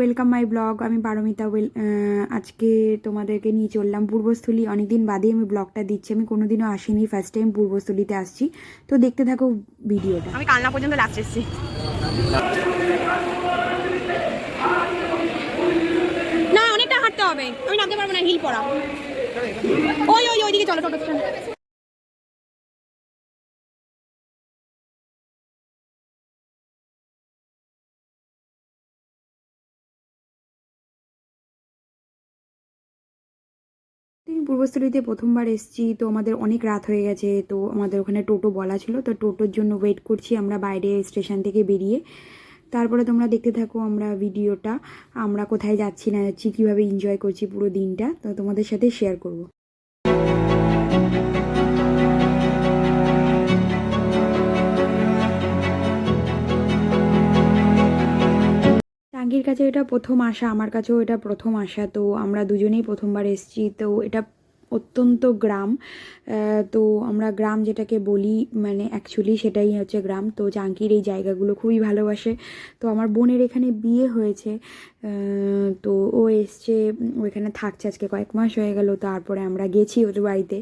Welcome my blog. আমি পারমিতা। আজকে তোমাদেরকে নিয়ে চললাম পূর্বস্থলী। অনেকদিন বাদে আমি ব্লগটা দিচ্ছি, আমি কোনোদিনও আসিনি, ফার্স্ট টাইম পূর্বস্থলীতে আসছি। তো দেখতে থাকো ভিডিওটা। আমি কালনা পর্যন্ত লাস্ট এসেছি। না, অনেকটা হাঁটতে হবে, আমি নামতে পারবো না, হিল পড়া। ওইদিকে চলো, টোটো স্ট্যান্ড। পূর্বস্থলীতে প্রথমবার এসেছি, তো আমাদের অনেক রাত হয়ে গেছে। তো আমাদের ওখানে টোটো বলা ছিল, তো টোটোর জন্য ওয়েট করছি আমরা বাইরে স্টেশন থেকে বেরিয়ে। তারপরে তোমরা দেখতে থাকো আমরা ভিডিওটা, আমরা কোথায় যাচ্ছি না যাচ্ছি, কীভাবে এনজয় করছি পুরো দিনটা, তো তোমাদের সাথে শেয়ার করব। টাঙ্গির কাছে এটা প্রথম আসা, আমার কাছেও এটা প্রথম আসা। তো আমরা দুজনেই প্রথমবার এসেছি। তো এটা অত্যন্ত গ্রাম, তো আমরা গ্রাম যেটাকে বলি, মানে অ্যাকচুয়ালি সেটাই হচ্ছে গ্রাম। তো চাঙ্কির এই জায়গাগুলো খুবই ভালোবাসে। তো আমার বোনের এখানে বিয়ে হয়েছে, তো ও এসছে, ওইখানে থাকছে আজকে কয়েক মাস হয়ে গেল। তারপরে আমরা গেছি ওদের বাড়িতে,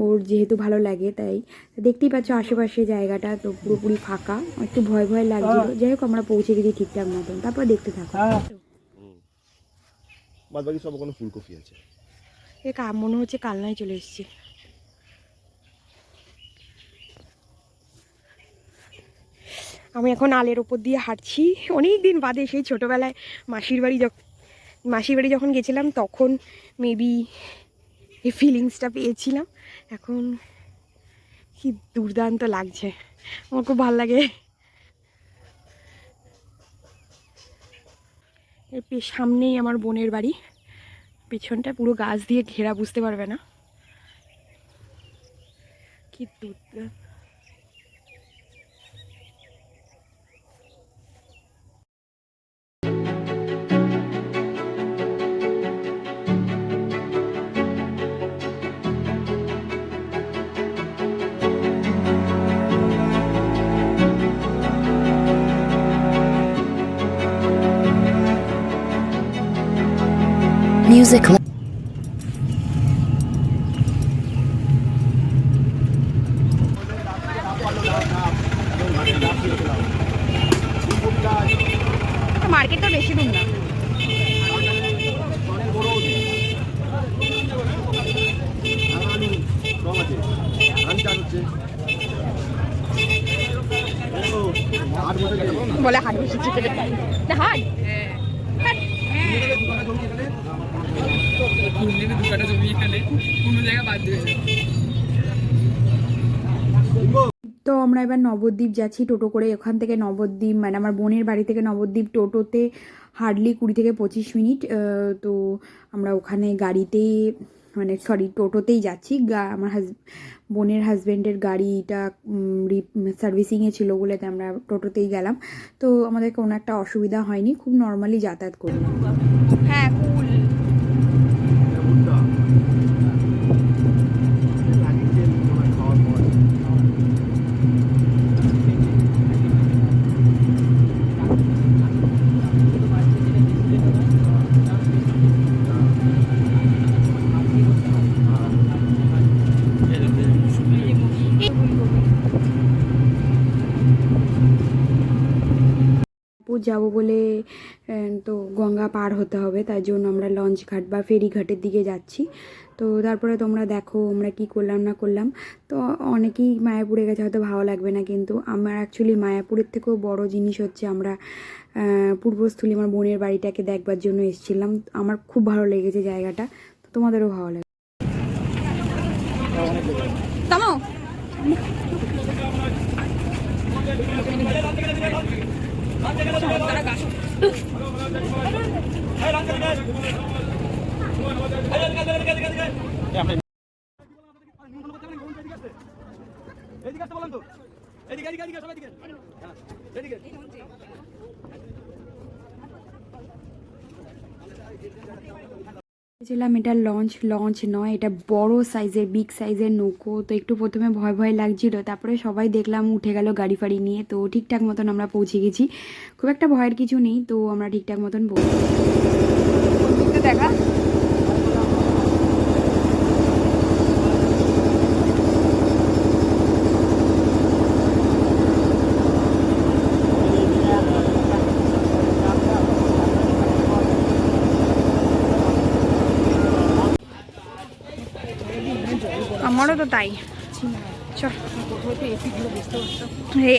ওর যেহেতু ভালো লাগে তাই। দেখতেই পাচ্ছ আশেপাশে জায়গাটা তো পুরোপুরি ফাঁকা, একটু ভয় ভয় লাগছিল। যাই হোক আমরা পৌঁছে গেছি ঠিকঠাক মতন। তারপর দেখতে থাকো। বাদবাকি সব ওখানে ফুলকপি আছে। মনে হচ্ছে কালনায় চলে এসেছি। আমি এখন আলের ওপর দিয়ে হাঁটছি, অনেক দিন বাদে। সেই ছোটোবেলায় মাসির বাড়ি যখন গেছিলাম তখন মেবি এই ফিলিংসটা পেয়েছিলাম। এখন কি দুর্দান্ত লাগছে, আমার খুব ভালো লাগে। এর সামনেই আমার বোনের বাড়ি, পেছনটা পুরো গাছ দিয়ে ঘেরা, বুঝতে পারবে না কি দুর্দান্ত। Music. মার্কেটটা বেশি দূর না। বলে হাট বসেছে, হাট তো আমরা এবার নবদ্বীপ যাচ্ছি টোটো করে। ওখান থেকে নবদ্বীপ, মানে আমার বোনের বাড়ি থেকে নবদ্বীপ টোটোতে হার্ডলি 20 থেকে 25 মিনিট। তো আমরা ওখানে গাড়িতেই, মানে সরি টোটোতেই যাচ্ছি। আমার বোনের হাজব্যান্ডের গাড়িটা সার্ভিসিংয়ে ছিল বলে আমরা টোটোতেই গেলাম। তো আমাদের কোনো একটা অসুবিধা হয়নি, খুব নর্মালি যাতায়াত করলাম। হ্যাঁ কুল। যাবো বলে তো গঙ্গা পার হতে হবে, তার জন্য আমরা লঞ্চ ঘাট বা ফেরি ঘাটের দিকে যাচ্ছি। তো তারপরে তোমরা দেখো আমরা কি করলাম না করলাম। তো অনেকেই মায়াপুরে গেছে, হয়তো ভালো লাগবে না, কিন্তু আমার অ্যাকচুয়ালি মায়াপুরের থেকেও বড় জিনিস হচ্ছে আমরা পূর্বস্থলী, আমার বোনের বাড়িটাকে দেখবার জন্য এসেছিলাম। আমার খুব ভালো লেগেছে জায়গাটা, তো তোমাদেরও ভালো লাগবে। ছিলাম এটা লঞ্চ নয়, এটা বড় সাইজের বিগ সাইজের নৌকো। তো একটু প্রথমে ভয় ভয় লাগছিল, তারপরে সবাই দেখলাম উঠে গেল গাড়ি ফাড়ি নিয়ে। তো ঠিকঠাক মতন আমরা পৌঁছে গেছি, খুব একটা ভয়ের কিছু নেই। তো আমরা ঠিকঠাক মতন পৌঁছে দেখা। আমারও তো তাই।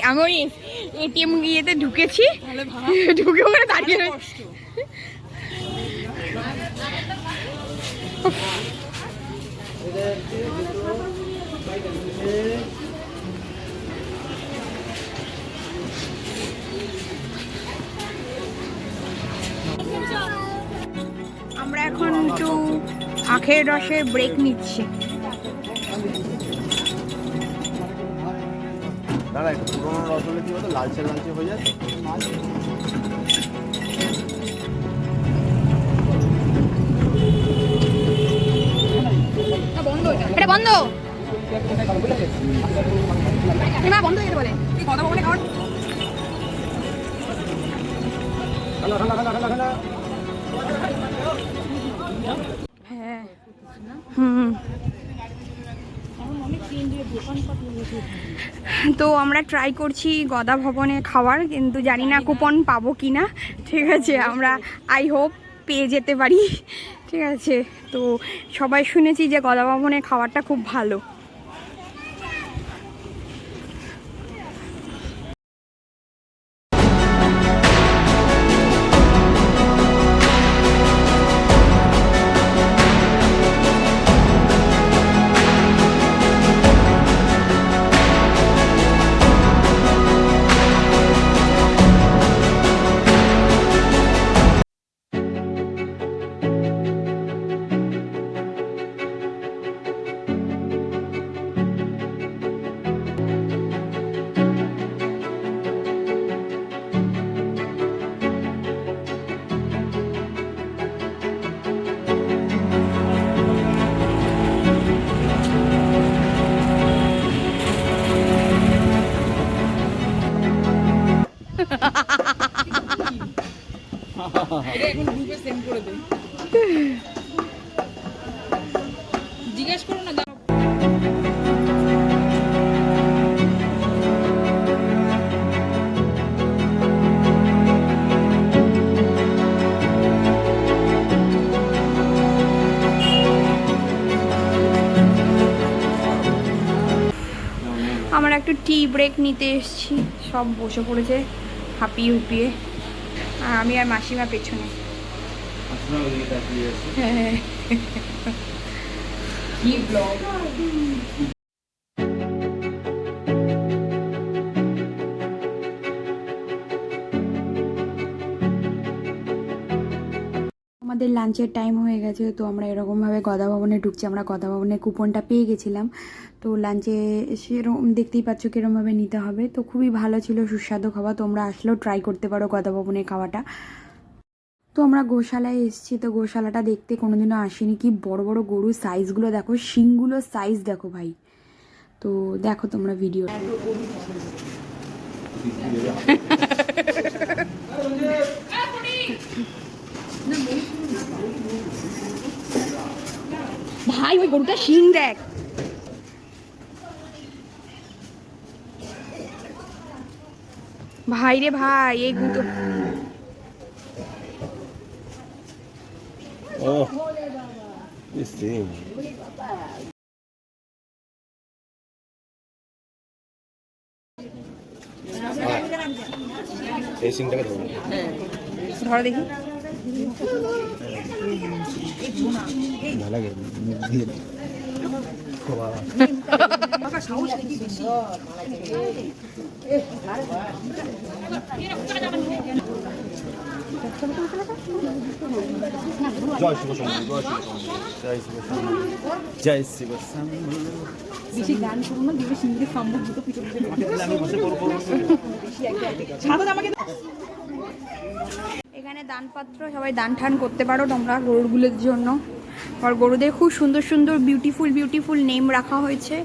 আমি ওই এটিএম গিয়েতে ঢুকেছি, ঢুকে ওখানে দাঁড়িয়ে আমরা এখন একটু আখের রসে ব্রেক নিচ্ছি। দাদা একটু পুরোনো রস হলে কি হতো, লালচে লালচে হয়ে যায়। এটা বন্ধ, না বন্ধ হয়ে বলে কথা বলে খাওয়ার। হ্যাঁ হুম। তো আমরা ট্রাই করছি গদা ভবনে খাওয়ার, কিন্তু জানি না কুপন পাবো কি না। ঠিক আছে, আমরা আই হোপ পেয়ে যেতে পারি। ঠিক আছে, তো সবাই শুনেছি যে গদা ভবনে খাবারটা খুব ভালো। জিজ্ঞেস করো না। আমরা একটু টি ব্রেক নিতে এসেছি, সব বসে পড়েছে হাঁপিয়ে হুপিয়ে, আর আমি আর মাসিমা পেছনে। হ্যাঁ কি ব্লগ। আমাদের লাঞ্চের টাইম হয়ে গেছে, তো আমরা এরকমভাবে গদা ভবনে ঢুকছি। আমরা গদা ভবনের কুপনটা পেয়ে গেছিলাম। তো লাঞ্চে সেরকম দেখতেই পাচ্ছ কীরকমভাবে নিতে হবে। তো খুবই ভালো ছিল, সুস্বাদু খাওয়া। তোমরা আসলেও ট্রাই করতে পারো গদা ভবনের খাওয়াটা। তো আমরা গোশালায় এসেছি, তো গোশালাটা দেখতে কোনোদিনও আসিনি। কি বড় বড় গরু, সাইজগুলো দেখো, শিংগুলো সাইজ দেখো ভাই। তো দেখো তোমরা ভিডিও। ভাই ওই গরুটা শিং দেখ। ভাই রে ভাই, এই গুতো This thing. এই সিংটাকে ধরো, ধরো দেখি। ভালো লাগে জয় শিব শম্ভু, জয় শিব শম্ভু, জয় শিব শম্ভু। বেশি গান করো না, দিবে সিংহের সম্ভব দুটো পিছনে আমি বসে করবো। এখানে দানপাত্র, সবাই দান ঠান করতে পারো তোমরা গরুগুলোর জন্য। আর গরুদের খুব সুন্দর সুন্দর বিউটিফুল নেম রাখা হয়েছে,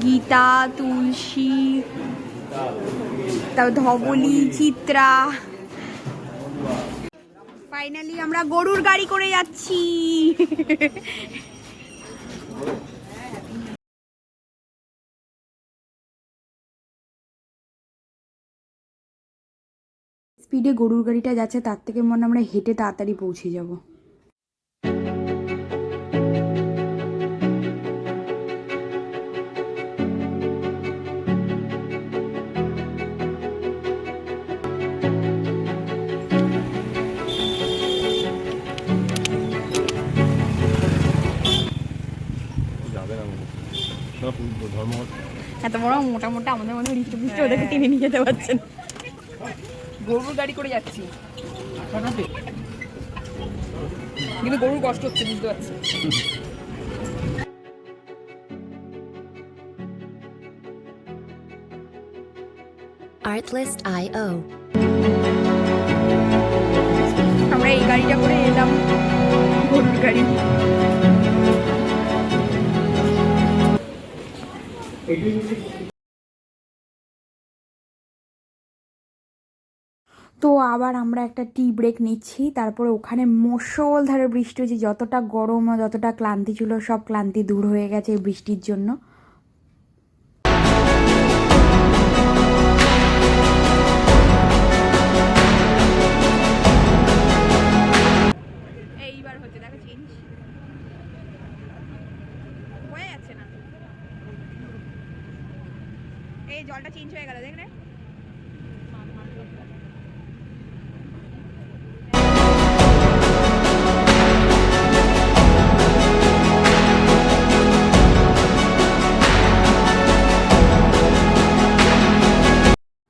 গীতা, তুলসী, তারপর ধবলি, চিত্রা। ফাইনালি আমরা গরুর গাড়ি করে যাচ্ছি। স্পিডে গরুর গাড়িটা যাচ্ছে, তার থেকে মনে হয় আমরা হেঁটে তাড়াতাড়ি পৌঁছে যাব। এত বড় মোটা মোটা আমাদের মনে হয় হৃষ্টপুষ্ট ওদেরকে টেনে নিয়ে যেতে পারছেন। গরুর গাড়ি করে যাচ্ছি, কিন্তু গরুর কষ্ট হচ্ছে, বুঝতে পারছি। Artlist.io আমরা এই গাড়িটা করে এলাম, গরুর গাড়ি। তো আবার আমরা একটা টি ব্রেক নিচ্ছি, তারপরে ওখানে মুষলধারে বৃষ্টি হয়েছে। যতটা গরম আর যতটা ক্লান্তি ছিল, সব ক্লান্তি দূর হয়ে গেছে এই বৃষ্টির জন্য। এইবার হচ্ছে দেখো চেঞ্জ হয়ে যাচ্ছে না, এই জলটা চেঞ্জ হয়ে গেল, দেখলে?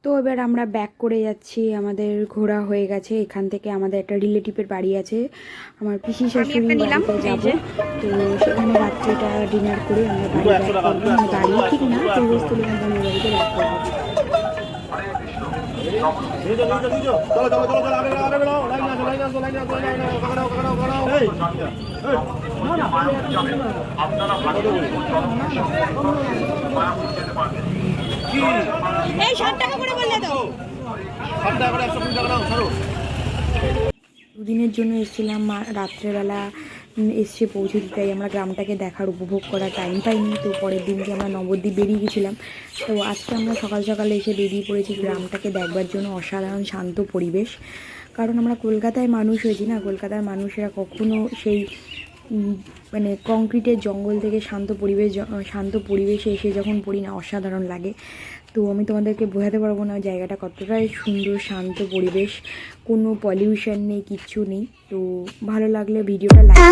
তো এবার আমরা ব্যাক করে যাচ্ছি, আমাদের ঘোরা হয়ে গেছে। এখান থেকে আমাদের একটা রিলেটিভের বাড়ি আছে, আমার পিসি শাশুড়ি বাড়িতে যাবো। তো সেখানে রাত্রিটা ডিনার করে আমরা বাড়ি ব্যাক করবো। মানে বাড়ি ঠিক না, পূর্বস্থলী বোনের বাড়িতে ব্যাক করবো। এই 60 টাকা করে বললে তো, 60 টাকা করে 120 টাকা নাও ছাড়ো। দুদিনের জন্য এসেছিলাম, রাত্রেবেলা এসে পৌঁছে দিতেই আমরা গ্রামটাকে দেখার উপভোগ করার টাইম পাইনি। তো পরের দিনকে আমরা নবদ্বীপ বেরিয়ে গেছিলাম। তো আজকে আমরা সকাল সকালে এসে বেরিয়ে পড়েছি গ্রামটাকে দেখবার জন্য। অসাধারণ শান্ত পরিবেশ, কারণ আমরা কলকাতায় মানুষ হয়েছি না, কলকাতার মানুষেরা কখনো সেই মানে কংক্রিটের জঙ্গল থেকে শান্ত পরিবেশে এসে যখন পড়ি না, অসাধারণ লাগে। তো আমি তোমাদেরকে বোঝাতে পারবো না জায়গাটা কতটাই সুন্দর, শান্ত পরিবেশ, কোনো পলিউশন নেই, কিচ্ছু নেই। তো ভালো লাগলে ভিডিওটা লাইক